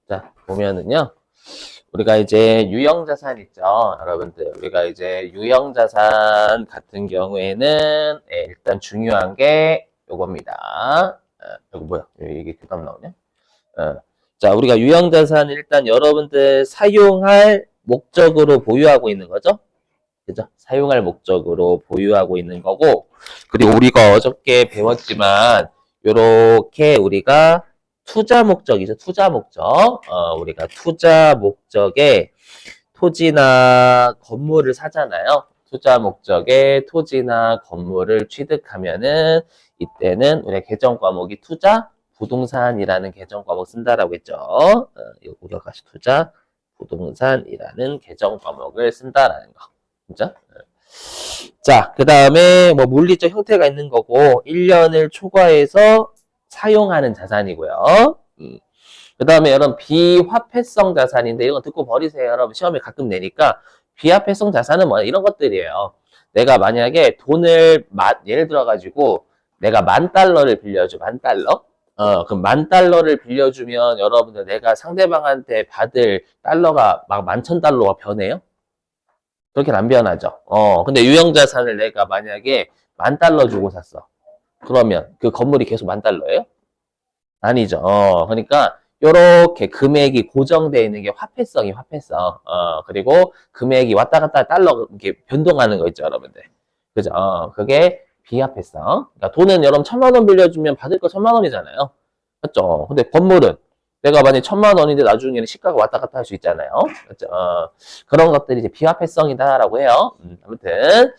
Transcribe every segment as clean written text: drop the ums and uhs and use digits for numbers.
자, 보면은요. 우리가 이제 유형자산 있죠. 여러분들. 우리가 이제 유형자산 같은 경우에는 일단 중요한 게 요겁니다. 이거 뭐야? 이게 교감 나오냐? 자, 우리가 유형자산 일단 여러분들 사용할 목적으로 보유하고 있는 거죠. 그죠? 사용할 목적으로 보유하고 있는 거고, 그리고 우리가 어저께 배웠지만, 요렇게 우리가 투자 목적이죠. 투자 목적. 우리가 투자 목적에 토지나 건물을 사잖아요. 투자 목적에 토지나 건물을 취득하면은, 이때는 우리가 개정 과목이 투자 부동산이라는 개정 과목 쓴다라고 했죠. 이거 기억하시 투자 부동산이라는 개정 과목을 쓴다라는 거. 그죠? 자, 그 다음에 뭐 물리적 형태가 있는 거고 1년을 초과해서 사용하는 자산이고요. 그 다음에 여러분 비화폐성 자산인데 이거 듣고 버리세요. 여러분 시험에 가끔 내니까 비화폐성 자산은 뭐냐 이런 것들이에요. 내가 만약에 돈을 예를 들어 가지고 내가 $10,000를 빌려줘. $10,000. 그럼 $10,000를 빌려주면 여러분들 내가 상대방한테 받을 달러가 막 $11,000가 변해요? 그렇게는 안 변하죠. 근데 유형자산을 내가 만약에 $10,000 주고 샀어. 그러면 그 건물이 계속 $10,000예요? 아니죠. 그러니까 요렇게 금액이 고정되어 있는 게 화폐성이 화폐성. 그리고 금액이 왔다 갔다 달러 이렇게 변동하는 거 있죠, 여러분들. 그죠? 그게 비화폐성. 그러니까 돈은 여러분 1,000,000원 빌려주면 받을 거 1,000,000원이잖아요. 맞죠? 근데 건물은 내가 만약 1,000,000원인데 나중에는 시가가 왔다 갔다 할 수 있잖아요. 그렇죠? 그런 것들이 이제 비화폐성이다라고 해요. 아무튼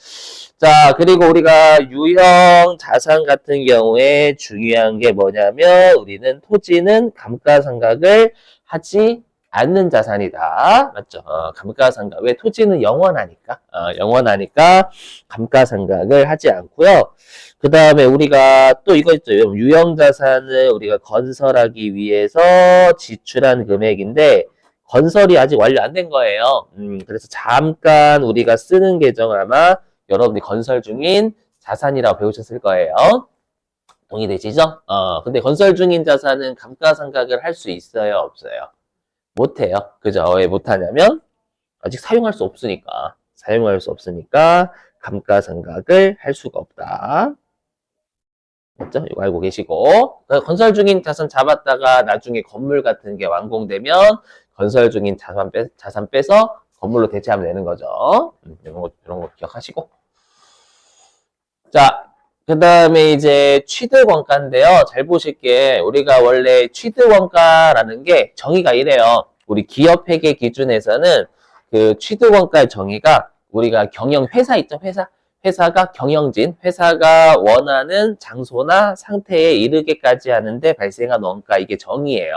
자, 그리고 우리가 유형 자산 같은 경우에 중요한 게 뭐냐면 우리는 토지는 감가상각을 하지 않는 자산이다. 맞죠? 감가상각. 왜 토지는 영원하니까. 영원하니까 감가상각을 하지 않고요. 그 다음에 우리가 또 이거 있죠. 유형자산을 우리가 건설하기 위해서 지출한 금액인데 건설이 아직 완료 안 된 거예요. 그래서 잠깐 우리가 쓰는 계정을 아마 여러분이 건설 중인 자산이라고 배우셨을 거예요. 동의되시죠? 근데 건설 중인 자산은 감가상각을 할 수 있어요? 없어요? 못해요. 그죠? 왜 못하냐면 아직 사용할 수 없으니까. 사용할 수 없으니까 감가상각을 할 수가 없다. 맞죠? 이거 알고 계시고 건설 중인 자산 잡았다가 나중에 건물 같은 게 완공되면 건설 중인 자산 빼서 건물로 대체하면 되는 거죠. 이런 거 기억하시고 자, 그 다음에 이제 취득원가인데요. 잘 보실게 우리가 원래 취득원가라는 게 정의가 이래요. 우리 기업회계 기준에서는 그 취득원가의 정의가 우리가 경영회사 있죠? 회사가 경영진, 회사가 원하는 장소나 상태에 이르게까지 하는데 발생한 원가, 이게 정의예요.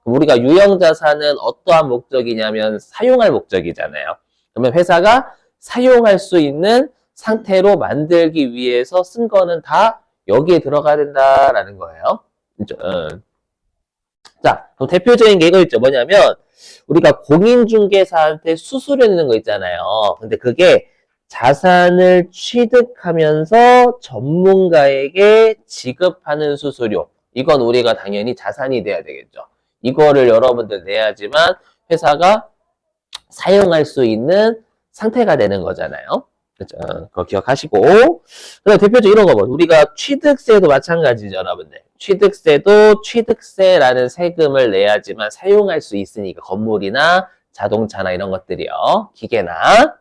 그럼 우리가 유형자산은 어떠한 목적이냐면 사용할 목적이잖아요. 그러면 회사가 사용할 수 있는 상태로 만들기 위해서 쓴 거는 다 여기에 들어가야 된다라는 거예요. 그렇죠? 자, 그럼 대표적인 게 이거 있죠. 뭐냐면 우리가 공인중개사한테 수수료 내는 거 있잖아요. 근데 그게 자산을 취득하면서 전문가에게 지급하는 수수료. 이건 우리가 당연히 자산이 돼야 되겠죠. 이거를 여러분들 내야지만 회사가 사용할 수 있는 상태가 되는 거잖아요. 그렇죠? 그거 기억하시고. 그다음 대표적으로 이런 거 봐. 우리가 취득세도 마찬가지죠, 여러분들. 취득세도 취득세라는 세금을 내야지만 사용할 수 있으니까 건물이나 자동차나 이런 것들이요. 기계나.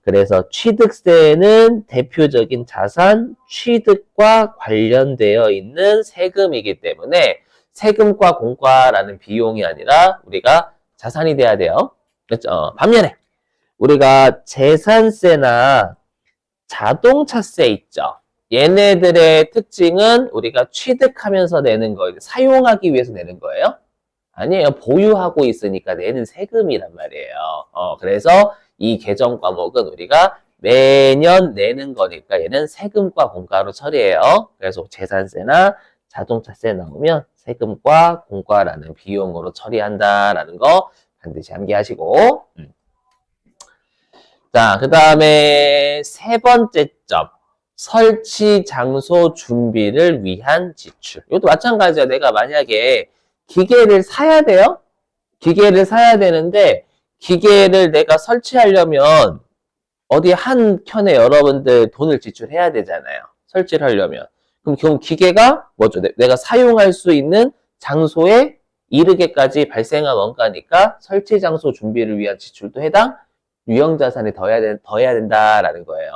그래서 취득세는 대표적인 자산 취득과 관련되어 있는 세금이기 때문에 세금과 공과라는 비용이 아니라 우리가 자산이 돼야 돼요. 그렇죠? 반면에 우리가 재산세나 자동차세 있죠. 얘네들의 특징은 우리가 취득하면서 내는 거예요. 사용하기 위해서 내는 거예요? 아니에요. 보유하고 있으니까 내는 세금이란 말이에요. 그래서 이 개정 과목은 우리가 매년 내는 거니까 얘는 세금과 공과로 처리해요. 그래서 재산세나 자동차세 나오면 세금과 공과라는 비용으로 처리한다라는 거 반드시 암기하시고. 자, 그 다음에 세 번째 점. 설치 장소 준비를 위한 지출. 이것도 마찬가지야. 내가 만약에 기계를 사야 돼요? 기계를 사야 되는데, 기계를 내가 설치하려면, 어디 한 켠에 여러분들 돈을 지출해야 되잖아요. 설치를 하려면. 그럼 기계가 뭐죠? 내가 사용할 수 있는 장소에 이르게까지 발생한 원가니까 설치 장소 준비를 위한 지출도 해당 유형자산에 더해야 된다라는 거예요.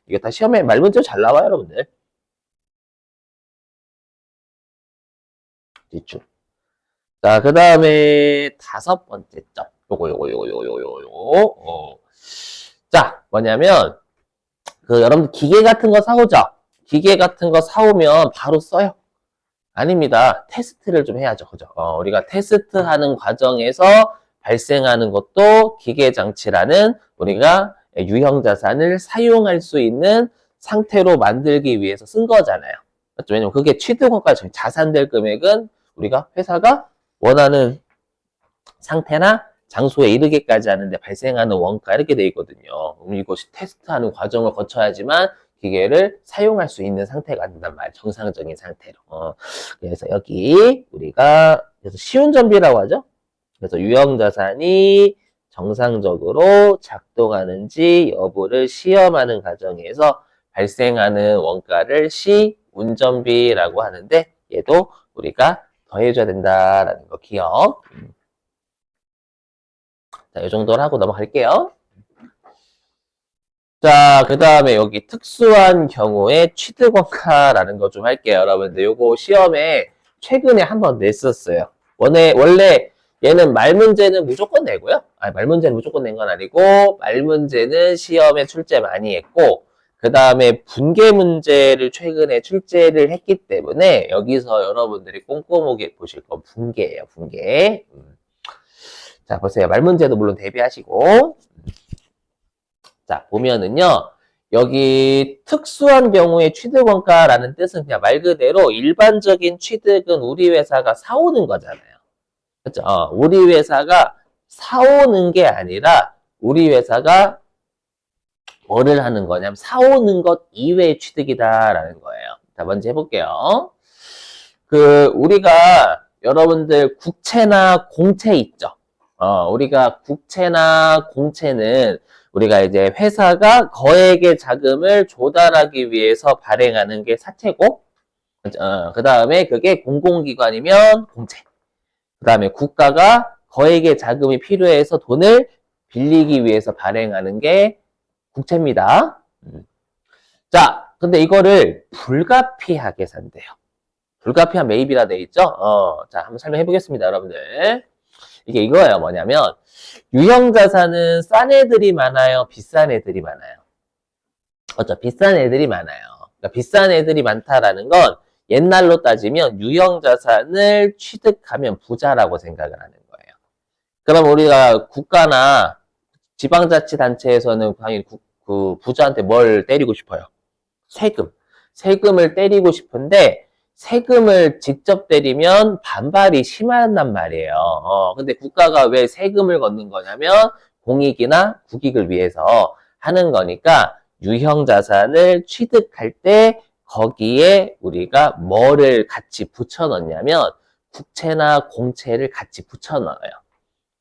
이게 다 시험에 말문제로 잘 나와요, 여러분들. 지출. 자, 그 다음에 다섯 번째 점. 요거. 자, 뭐냐면, 여러분들 기계 같은 거 사오죠? 기계 같은 거 사오면 바로 써요. 아닙니다. 테스트를 좀 해야죠. 그죠? 우리가 테스트하는 과정에서 발생하는 것도 기계장치라는 우리가 유형자산을 사용할 수 있는 상태로 만들기 위해서 쓴 거잖아요. 맞죠? 왜냐면 그게 취득원가 자산될 금액은 우리가 회사가 원하는 상태나 장소에 이르게까지 하는데 발생하는 원가 이렇게 돼 있거든요. 그럼 이것이 테스트하는 과정을 거쳐야지만 기계를 사용할 수 있는 상태가 된단 말이에요. 정상적인 상태로. 그래서 여기 우리가 그래서 쉬운 전비라고 하죠. 그래서 유형자산이 정상적으로 작동하는지 여부를 시험하는 과정에서 발생하는 원가를 시운전비라고 하는데 얘도 우리가 더해줘야 된다라는 거 기억. 자, 이 정도로 하고 넘어갈게요. 자, 그 다음에 여기 특수한 경우에 취득원가라는 거 좀 할게요. 여러분들, 요거 시험에 최근에 한번 냈었어요. 원래 얘는 말문제는 무조건 내고요. 말문제는 무조건 낸 건 아니고, 말문제는 시험에 출제 많이 했고, 그 다음에 분계 문제를 최근에 출제를 했기 때문에, 여기서 여러분들이 꼼꼼하게 보실 건 분계예요, 분계. 자, 보세요. 말문제도 물론 대비하시고, 자, 보면은요, 여기 특수한 경우에 취득원가라는 뜻은 그냥 말 그대로 일반적인 취득은 우리 회사가 사오는 거잖아요. 그렇죠? 우리 회사가 사오는 게 아니라 우리 회사가 뭐를 하는 거냐면 사오는 것 이외의 취득이다라는 거예요. 자, 먼저 해볼게요. 우리가 여러분들 국채나 공채 있죠? 우리가 국채나 공채는 우리가 이제 회사가 거액의 자금을 조달하기 위해서 발행하는 게 사채고, 그 다음에 그게 공공기관이면 공채. 그 다음에 국가가 거액의 자금이 필요해서 돈을 빌리기 위해서 발행하는 게 국채입니다. 자, 근데 이거를 불가피하게 산대요. 불가피한 매입이라 돼 있죠? 자, 한번 설명해 보겠습니다, 여러분들. 이게 이거예요. 뭐냐면, 유형자산은 싼 애들이 많아요? 비싼 애들이 많아요? 그렇죠. 비싼 애들이 많아요. 그러니까 비싼 애들이 많다라는 건 옛날로 따지면 유형자산을 취득하면 부자라고 생각을 하는 거예요. 그럼 우리가 국가나 지방자치단체에서는 당연히 그 부자한테 뭘 때리고 싶어요? 세금. 세금을 때리고 싶은데 세금을 직접 때리면 반발이 심하단 말이에요. 근데 국가가 왜 세금을 걷는 거냐면 공익이나 국익을 위해서 하는 거니까 유형자산을 취득할 때 거기에 우리가 뭐를 같이 붙여 넣냐면 국채나 공채를 같이 붙여 넣어요.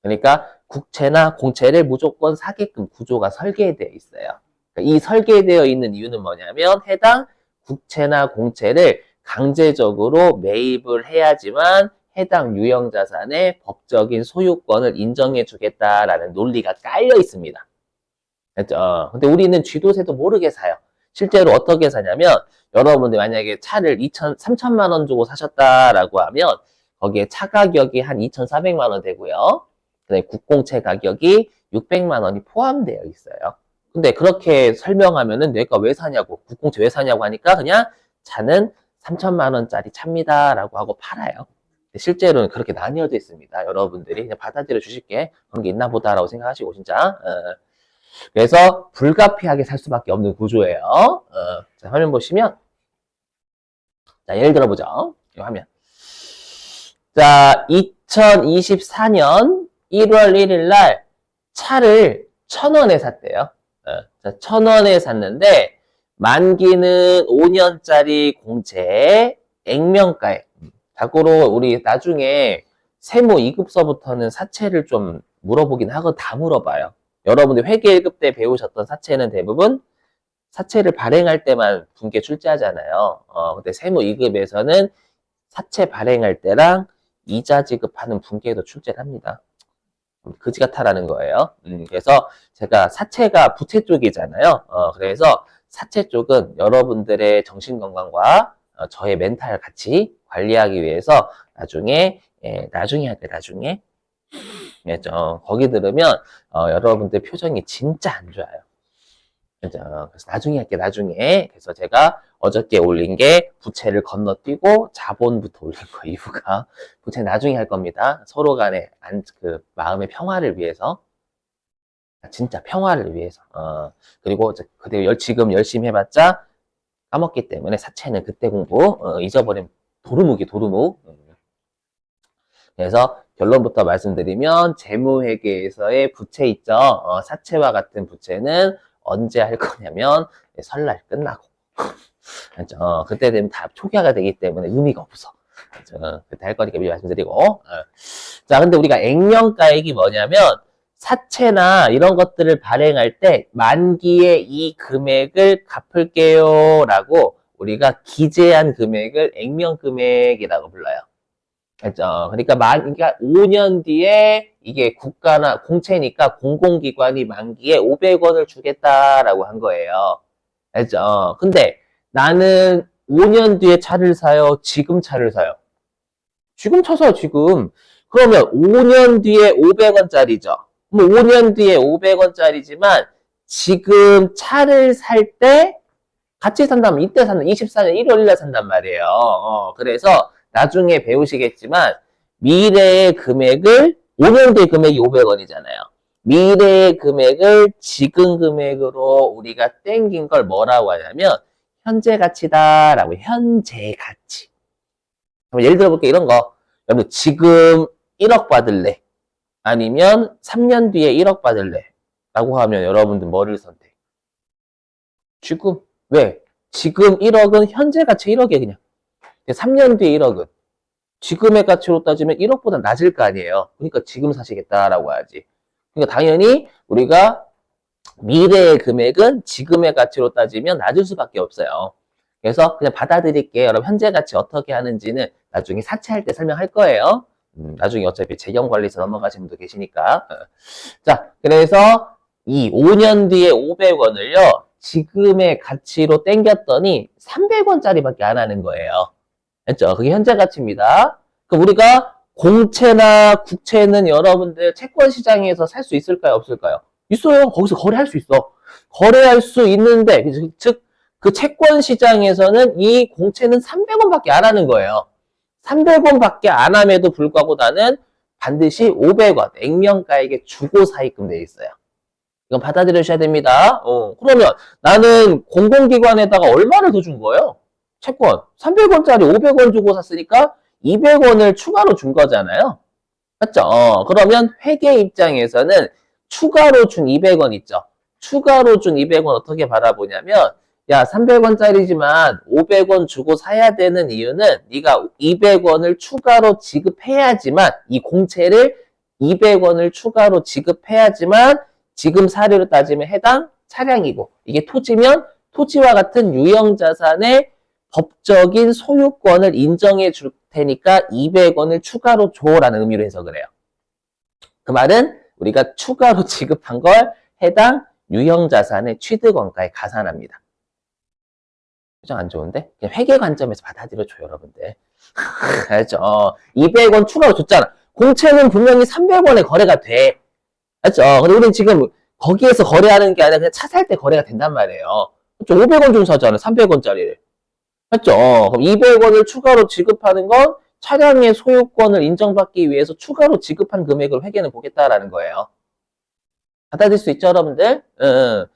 그러니까 국채나 공채를 무조건 사게끔 구조가 설계되어 있어요. 그러니까 이 설계되어 있는 이유는 뭐냐면 해당 국채나 공채를 강제적으로 매입을 해야지만 해당 유형자산의 법적인 소유권을 인정해 주겠다라는 논리가 깔려 있습니다. 그렇죠? 근데 우리는 쥐도새도 모르게 사요. 실제로 어떻게 사냐면 여러분들 만약에 차를 3천만 원 주고 사셨다라고 하면 거기에 차 가격이 한 2,400만 원 되고요. 그다음에 국공채 가격이 600만 원이 포함되어 있어요. 근데 그렇게 설명하면은 내가 왜 사냐고, 국공채 왜 사냐고 하니까 그냥 차는 3천만 원짜리 차입니다라고 하고 팔아요. 실제로는 그렇게 나뉘어져 있습니다. 여러분들이 그냥 받아들여 주실게. 그런 게 있나 보다라고 생각하시고 진짜. 그래서 불가피하게 살 수밖에 없는 구조예요. 자, 화면 보시면 자, 예를 들어보죠. 이 화면. 자, 2024년 1월 1일 날 차를 1,000원에 샀대요. 자, 1,000원에 샀는데 만기는 5년짜리 공채 액면가액. 자고로 우리 나중에 세무 2급서부터는 사채를 좀 물어보긴 하고 다 물어봐요. 여러분들 회계 1급 때 배우셨던 사채는 대부분 사채를 발행할 때만 분께 출제하잖아요. 근데 세무 2급에서는 사채 발행할 때랑 이자 지급하는 분께도 출제를 합니다. 그지 같아라는 거예요. 그래서 제가 사채가 부채 쪽이잖아요. 그래서 사채 쪽은 여러분들의 정신건강과 저의 멘탈 같이 관리하기 위해서 나중에 할게요, 나중에. 그죠? 거기 들으면, 여러분들 표정이 진짜 안 좋아요. 그죠? 그래서 나중에 할게요, 나중에. 그래서 제가 어저께 올린 게 부채를 건너뛰고 자본부터 올린 거 이유가 부채 나중에 할 겁니다. 서로 간에 마음의 평화를 위해서. 진짜 평화를 위해서. 그리고 지금 열심히 해봤자 까먹기 때문에 사채는 그때 공부, 잊어버린 도루묵이 도루묵. 그래서 결론부터 말씀드리면 재무회계에서의 부채 있죠. 사채와 같은 부채는 언제 할 거냐면 설날 끝나고. 그렇죠? 그때 되면 다 초기화가 되기 때문에 의미가 없어. 그렇죠? 그때 할 거니까 미리 말씀드리고. 자, 근데 우리가 액면가액이 뭐냐면 사채나 이런 것들을 발행할 때 만기에 이 금액을 갚을게요 라고 우리가 기재한 금액을 액면금액이라고 불러요. 그렇죠? 그러니까 5년 뒤에 이게 국가나 공채니까 공공기관이 만기에 500원을 주겠다라고 한 거예요. 알죠? 근데 나는 5년 뒤에 차를 사요? 지금 차를 사요? 지금 차 사요, 지금. 그러면 5년 뒤에 500원짜리죠. 뭐 5년 뒤에 500원짜리지만 지금 차를 살 때 같이 산다면 이때 산다. 24년 1월 1일 산단 말이에요. 그래서 나중에 배우시겠지만 미래의 금액을 5년 뒤의 금액이 500원이잖아요. 미래의 금액을 지금 금액으로 우리가 땡긴 걸 뭐라고 하냐면 현재 가치다라고 해요. 현재 가치. 예를 들어볼게요. 이런 거. 여러분 지금 1억 받을래? 아니면 3년 뒤에 1억 받을래? 라고 하면 여러분들 뭐를 선택? 지금. 왜? 지금 1억은 현재 가치 1억이에요, 그냥. 3년 뒤에 1억은. 지금의 가치로 따지면 1억보다 낮을 거 아니에요. 그러니까 지금 사시겠다라고 하지. 그러니까 당연히 우리가 미래의 금액은 지금의 가치로 따지면 낮을 수밖에 없어요. 그래서 그냥 받아들일게요. 여러분 현재 가치 어떻게 하는지는 나중에 사채할 때 설명할 거예요. 나중에 어차피 재경관리사 넘어가신 분도 계시니까. 자, 그래서 이 5년 뒤에 500원을요. 지금의 가치로 땡겼더니 300원짜리밖에 안 하는 거예요. 했죠? 그게 현재 가치입니다. 그럼 우리가 공채나 국채는 여러분들 채권 시장에서 살 수 있을까요? 없을까요? 있어요. 거기서 거래할 수 있어. 거래할 수 있는데, 즉, 그 채권 시장에서는 이 공채는 300원밖에 안 하는 거예요. 300원밖에 안 함에도 불구하고 나는 반드시 500원, 액면가액에 주고 사입금 돼 있어요. 이건 받아들여셔야 됩니다. 그러면 나는 공공기관에다가 얼마를 더 준 거예요? 채권 300원짜리 500원 주고 샀으니까 200원을 추가로 준 거잖아요. 맞죠? 그러면 회계 입장에서는 추가로 준 200원 있죠. 추가로 준 200원 어떻게 바라보냐면 야 300원짜리지만 500원 주고 사야 되는 이유는 네가 200원을 추가로 지급해야지만 이 공채를 200원을 추가로 지급해야지만 지금 사례로 따지면 해당 차량이고 이게 토지면 토지와 같은 유형자산의 법적인 소유권을 인정해 줄 테니까 200원을 추가로 줘라는 의미로 해석을 해요. 그 말은 우리가 추가로 지급한 걸 해당 유형자산의 취득원가에 가산합니다. 표정 안 좋은데? 그냥 회계 관점에서 받아들여줘요, 여러분들. 알죠? 200원 추가로 줬잖아. 공채는 분명히 300원에 거래가 돼. 알죠? 근데 우리는 지금 거기에서 거래하는 게 아니라 그냥 차 살 때 거래가 된단 말이에요. 500원 좀 사잖아, 300원짜리를. 맞죠? 그럼 200원을 추가로 지급하는 건 차량의 소유권을 인정받기 위해서 추가로 지급한 금액을 회계는 보겠다라는 거예요. 받아들일 수 있죠, 여러분들? 그러니까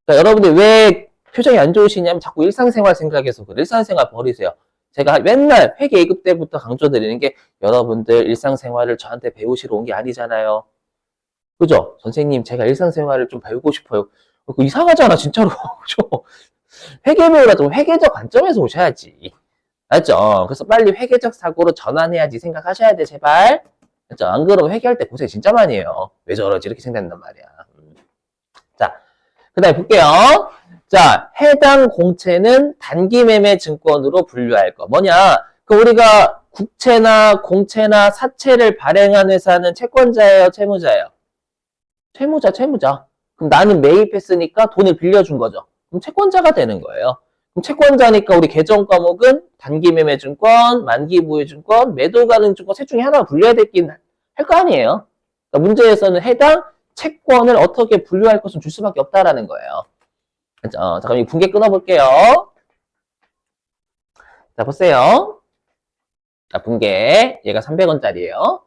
여러분들 왜 표정이 안 좋으시냐면 자꾸 일상생활 생각해서 그래. 일상생활 버리세요. 제가 맨날 회계 2급 때부터 강조드리는 게 여러분들 일상생활을 저한테 배우시러 온 게 아니잖아요. 그죠? 선생님, 제가 일상생활을 좀 배우고 싶어요. 그거 이상하잖아, 진짜로. 그죠? 회계 배우라 좀 회계적 관점에서 오셔야지. 알죠? 그래서 빨리 회계적 사고로 전환해야지 생각하셔야 돼, 제발. 알죠? 안 그러면 회계할 때 고생 진짜 많이 해요. 왜 저러지? 이렇게 생각한단 말이야. 자, 그 다음에 볼게요. 자, 해당 공채는 단기 매매 증권으로 분류할 거. 뭐냐? 그 우리가 국채나 공채나 사채를 발행한 회사는 채권자예요, 채무자예요? 채무자. 그럼 나는 매입했으니까 돈을 빌려준 거죠. 그럼 채권자가 되는 거예요. 그럼 채권자니까 우리 계정 과목은 단기 매매 증권, 만기 보유 증권, 매도 가능 증권 셋 중에 하나 분류해야 되긴 할 거 아니에요. 그러니까 문제에서는 해당 채권을 어떻게 분류할 것을 줄 수밖에 없다라는 거예요. 잠깐 이 분계 끊어볼게요. 자, 보세요. 자, 분계. 얘가 300원짜리예요.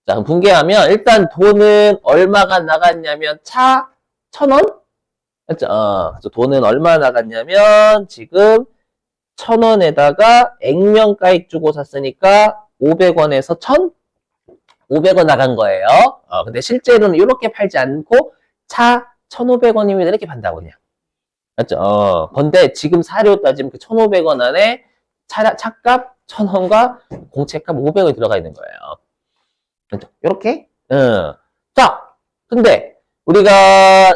자, 그럼 분개하면 일단 돈은 얼마가 나갔냐면 차 1,000원? 맞죠? 그래서 돈은 얼마 나갔냐면 지금 1,000원에다가 액면가액 주고 샀으니까 500원에서 1,500원 나간 거예요. 근데 실제로는 이렇게 팔지 않고 차 1,500원이면 이렇게 판다고 그냥. 맞죠? 근데 지금 사료 따지면 그 1,500원 안에 차값 1,000원과 공채값 500원이 들어가 있는 거예요. 그렇죠? 이렇게. 자, 근데 우리가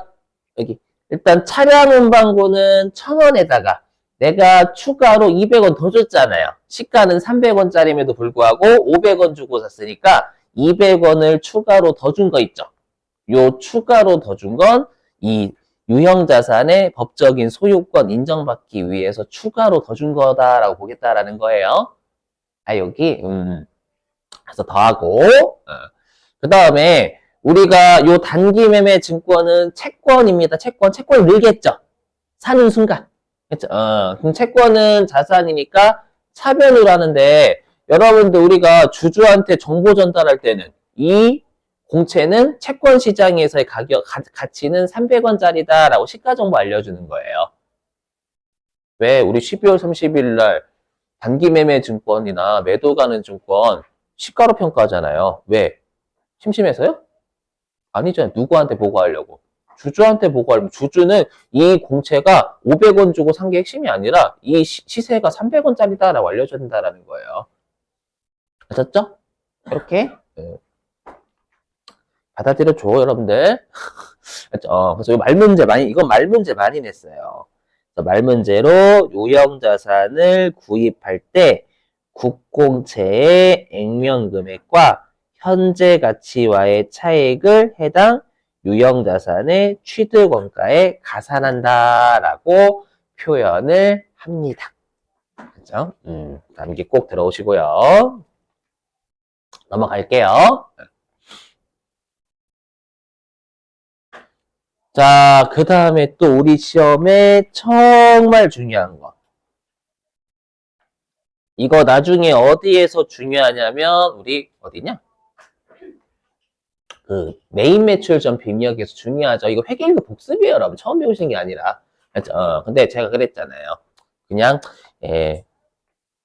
여기 일단 차량 운반고는 1,000원에다가 내가 추가로 200원 더 줬잖아요. 시가는 300원짜리임에도 불구하고 500원 주고 샀으니까 200원을 추가로 더 준 거 있죠. 요 추가로 더 준 건 이 유형자산의 법적인 소유권 인정받기 위해서 추가로 더 준 거다라고 보겠다라는 거예요. 여기 그래서 더하고 그 다음에 우리가 요 단기 매매 증권은 채권입니다. 채권이 늘겠죠. 사는 순간. 그렇죠? 그럼 채권은 자산이니까 차변으로 하는데 여러분들 우리가 주주한테 정보 전달할 때는 이 공채는 채권 시장에서의 가치는 300원짜리다라고 시가 정보 알려주는 거예요. 왜? 우리 12월 30일 날 단기 매매 증권이나 매도 가는 증권 시가로 평가하잖아요. 왜? 심심해서요? 아니잖아요. 누구한테 보고하려고? 주주한테 보고하려면 주주는 이 공채가 500원 주고 산 게 핵심이 아니라 이 시세가 300원짜리다라고 알려줘야 된다는 거예요. 아셨죠? 이렇게 받아들여줘 여러분들. 그래서 이건 말문제 많이 냈어요. 말문제로 유형자산을 구입할 때 국공채의 액면금액과 현재 가치와의 차익을 해당 유형자산의 취득원가에 가산한다라고 표현을 합니다. 그죠? 남기 꼭 들어오시고요. 넘어갈게요. 자, 그 다음에 또 우리 시험에 정말 중요한 거. 이거 나중에 어디에서 중요하냐면, 우리, 어디냐? 그, 메인 매출 전 비미역에서 중요하죠. 이거 회계일급 복습이에요, 여러분. 처음 배우신 게 아니라. 근데 제가 그랬잖아요. 그냥,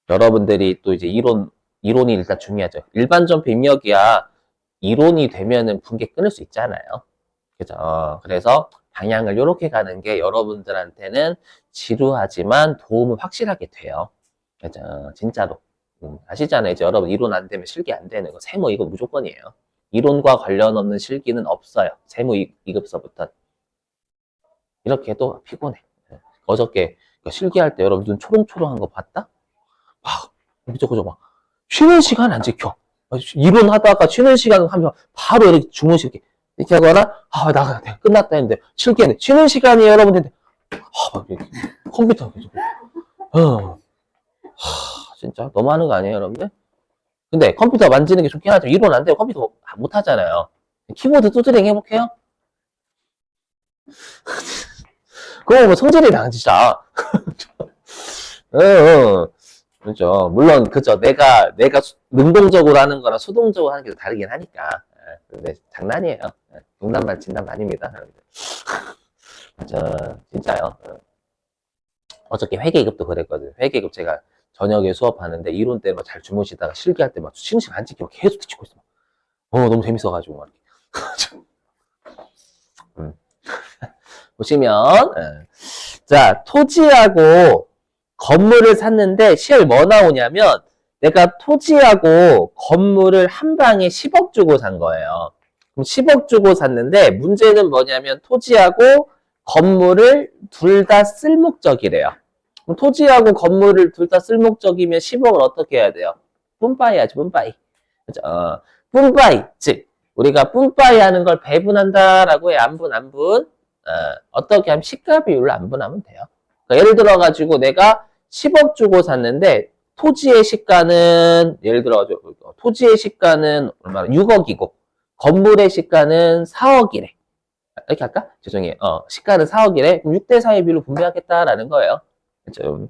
여러분들이 또 이제 이론이 일단 중요하죠. 일반 전 비미역이야. 이론이 되면은 분계 끊을 수 있잖아요. 그죠? 그래서 방향을 이렇게 가는 게 여러분들한테는 지루하지만 도움은 확실하게 돼요. 그죠? 진짜로. 아시잖아요. 이제 여러분 이론 안 되면 실기 안 되는 거. 세무 이거 무조건이에요. 이론과 관련 없는 실기는 없어요. 세무 2급서부터. 이렇게 해도 피곤해. 어저께 실기할 때 여러분 눈 초롱초롱한 거 봤다? 저거 막 쉬는 시간 안 지켜. 이론 하다가 쉬는 시간 하면 바로 이렇게 주무시게 이렇게 하거나 나가 끝났다 했는데 실기했는데 쉬는 시간이 여러분 했는데 막 컴퓨터 계속 진짜 너무하는 거 아니에요 여러분들? 근데 컴퓨터 만지는 게 좋긴 하죠. 이론 안 되고 컴퓨터 못 하잖아요. 키보드 두드링 해볼게요. 그거 뭐 성질이랑 진짜. 그렇죠. 물론 그죠. 내가 능동적으로 하는 거랑 수동적으로 하는 게 다르긴 하니까. 근데 장난이에요. 농담 진담 아닙니다. 맞아, 진짜요. 어저께 회계급도 그랬거든요. 회계급 제가 저녁에 수업하는데 이론 때 막 잘 주무시다가 실기할 때 막 쉬는 시간 안 지키고 계속 뒤치고 있어. 너무 재밌어가지고 막. 보시면 자 토지하고 건물을 샀는데 시험에 뭐 나오냐면 내가 토지하고 건물을 한 방에 10억 주고 산 거예요. 그럼 10억 주고 샀는데 문제는 뭐냐면 토지하고 건물을 둘 다 쓸 목적이래요. 그럼 토지하고 건물을 둘 다 쓸 목적이면 10억을 어떻게 해야 돼요? 뿜빠이 하지, 뿜빠이. 그죠? 뿜빠이. 즉, 우리가 뿜빠이 하는 걸 배분한다라고 해. 안분. 어떻게 하면 시가 비율로 안분하면 돼요. 그러니까 예를 들어가지고 내가 10억 주고 샀는데 토지의 시가는 예를 들어 토지의 시가는 얼마나 6억이고 건물의 시가는 4억이래. 이렇게 할까? 죄송해요. 시가는 4억이래. 그럼 6대 4의 비율로 분배하겠다라는 거예요. 그렇죠?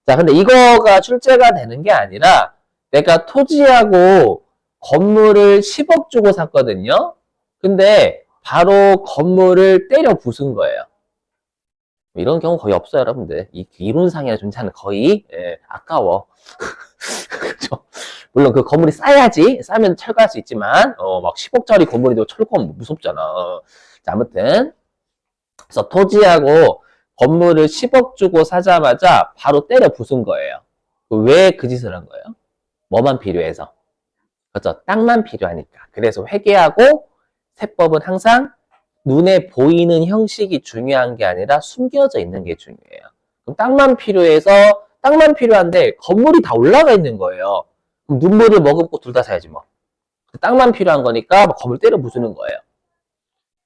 자, 근데 이거가 출제가 되는 게 아니라 내가 토지하고 건물을 10억 주고 샀거든요. 근데 바로 건물을 때려 부순 거예요. 이런 경우 거의 없어요, 여러분들. 이 이론상의 존재는 거의 아까워. 그렇죠? 물론 그 건물이 싸야지, 싸면 철거할 수 있지만 막 10억짜리 건물인데 철거하면 무섭잖아. 자, 아무튼 그래서 토지하고 건물을 10억 주고 사자마자 바로 때려 부순 거예요. 왜 그 짓을 한 거예요? 뭐만 필요해서? 그렇죠? 땅만 필요하니까. 그래서 회계하고 세법은 항상 눈에 보이는 형식이 중요한 게 아니라 숨겨져 있는 게 중요해요. 그럼 땅만 필요한데 건물이 다 올라가 있는 거예요. 그럼 눈물을 머금고 둘 다 사야지 뭐. 땅만 필요한 거니까 건물 때려 부수는 거예요.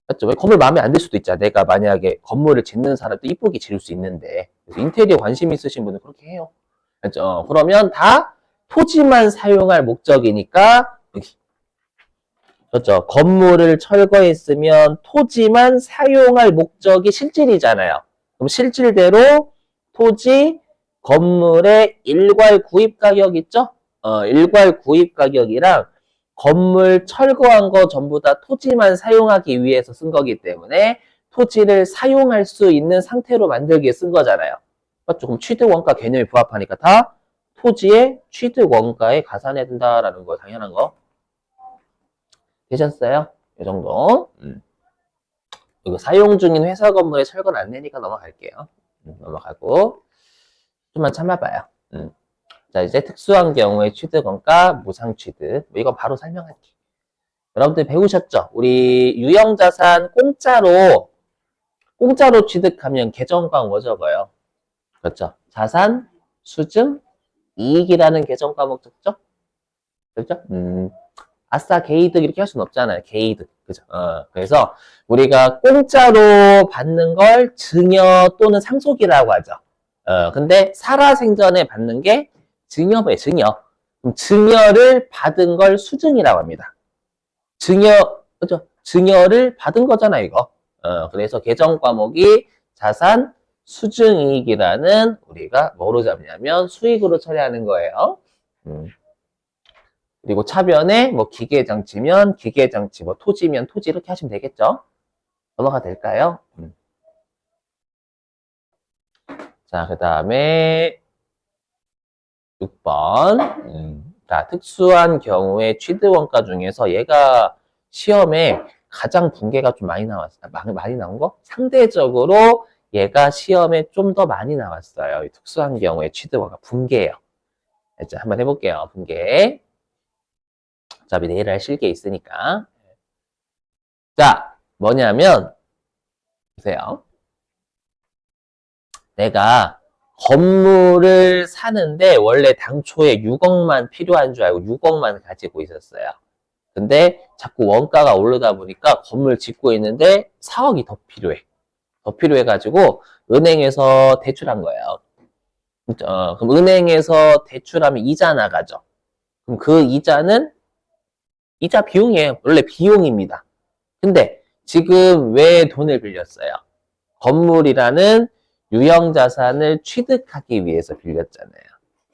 맞죠? 건물 마음에 안 들 수도 있잖아. 내가 만약에 건물을 짓는 사람도 이쁘게 지을 수 있는데 그래서 인테리어 관심 있으신 분은 그렇게 해요. 맞죠? 그러면 다 토지만 사용할 목적이니까 여기 그렇죠. 건물을 철거했으면 토지만 사용할 목적이 실질이잖아요. 그럼 실질대로 토지, 건물의 일괄 구입 가격 있죠? 일괄 구입 가격이랑 건물 철거한 거 전부 다 토지만 사용하기 위해서 쓴 거기 때문에 토지를 사용할 수 있는 상태로 만들기 위해 쓴 거잖아요. 맞죠? 그럼 취득 원가 개념이 부합하니까 다 토지의 취득 원가에 가산해야 된다라는 거 당연한 거. 되셨어요? 이 정도. 이거 사용 중인 회사 건물에 철거는 안 내니까 넘어갈게요. 넘어가고 좀만 참아봐요. 자, 이제 특수한 경우에 취득원가, 무상취득. 이거 바로 설명할게. 여러분들 배우셨죠? 우리 유형자산 공짜로 취득하면 계정과 뭐 적어요? 그렇죠? 자산, 수증, 이익이라는 계정 과목 적죠? 그렇죠? 아싸 개이득 이렇게 할 수는 없잖아요. 개이득. 그죠? 그래서 우리가 공짜로 받는 걸 증여 또는 상속이라고 하죠. 근데 살아생전에 받는 게 증여예요. 증여. 그럼 증여를 받은 걸 수증이라고 합니다. 그죠? 증여를 받은 거잖아, 이거. 그래서 계정 과목이 자산, 수증이익이라는 우리가 뭐로 잡냐면 수익으로 처리하는 거예요. 그리고 차변에 뭐 기계장치면 기계장치, 뭐 토지면 토지 이렇게 하시면 되겠죠? 넘어가 될까요? 자, 그 다음에 6번. 자, 특수한 경우에 취득원가 중에서 얘가 시험에 가장 붕괴가 좀 많이 나왔어요. 많이 나온 거? 상대적으로 얘가 시험에 좀 더 많이 나왔어요. 특수한 경우에 취득원가 붕괴예요. 자, 한번 해볼게요. 붕괴. 어차피 내일 할 실게 있으니까. 자, 뭐냐면 보세요. 내가 건물을 사는데 원래 당초에 6억만 필요한 줄 알고 6억만 가지고 있었어요. 근데 자꾸 원가가 오르다 보니까 건물 짓고 있는데 4억이 더 필요해. 더 필요해가지고 은행에서 대출한 거예요. 그럼 은행에서 대출하면 이자 나가죠. 그럼 그 이자는 이자 비용이에요. 원래 비용입니다. 근데 지금 왜 돈을 빌렸어요? 건물이라는 유형자산을 취득하기 위해서 빌렸잖아요.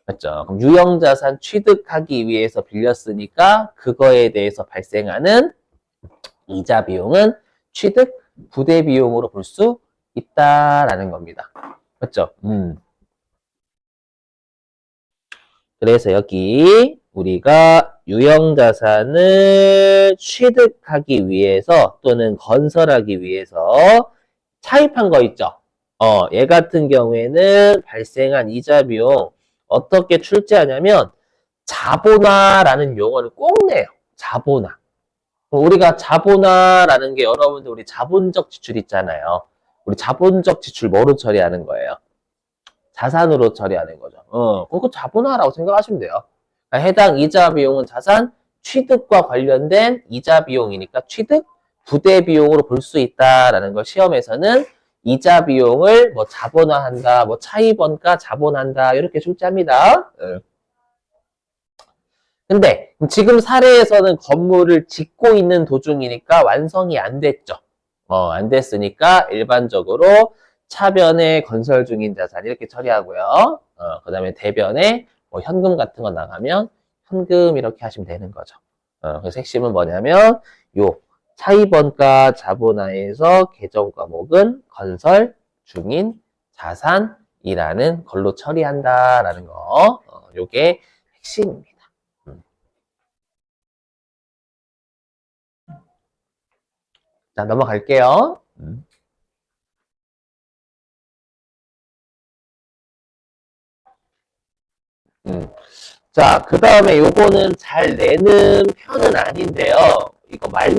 맞죠? 그럼 유형자산 취득하기 위해서 빌렸으니까 그거에 대해서 발생하는 이자 비용은 취득 부대 비용으로 볼 수 있다라는 겁니다. 맞죠? 그래서 여기 우리가 유형자산을 취득하기 위해서 또는 건설하기 위해서 차입한 거 있죠? 얘 같은 경우에는 발생한 이자 비용 어떻게 출제하냐면 자본화라는 용어를 꼭 내요. 자본화. 우리가 자본화라는 게 여러분들 우리 자본적 지출 있잖아요. 우리 자본적 지출 뭐로 처리하는 거예요? 자산으로 처리하는 거죠. 그거 자본화라고 생각하시면 돼요. 그러니까 해당 이자 비용은 자산 취득과 관련된 이자 비용이니까 취득 부대 비용으로 볼 수 있다라는 걸 시험에서는 이자 비용을 뭐 자본화한다, 뭐 차입원가 자본한다 이렇게 출제합니다. 근데 지금 사례에서는 건물을 짓고 있는 도중이니까 완성이 안 됐죠. 안 됐으니까 일반적으로 차변에 건설 중인 자산 이렇게 처리하고요. 그 다음에 대변에 뭐 현금 같은 거 나가면 현금 이렇게 하시면 되는 거죠. 그래서 핵심은 뭐냐면 요 차입원가 자본화에서 개정 과목은 건설 중인 자산이라는 걸로 처리한다라는 거. 요게 핵심입니다. 자, 넘어갈게요. 음. 자, 그 다음에 요거는 잘 내는 편은 아닌데요. 이거 말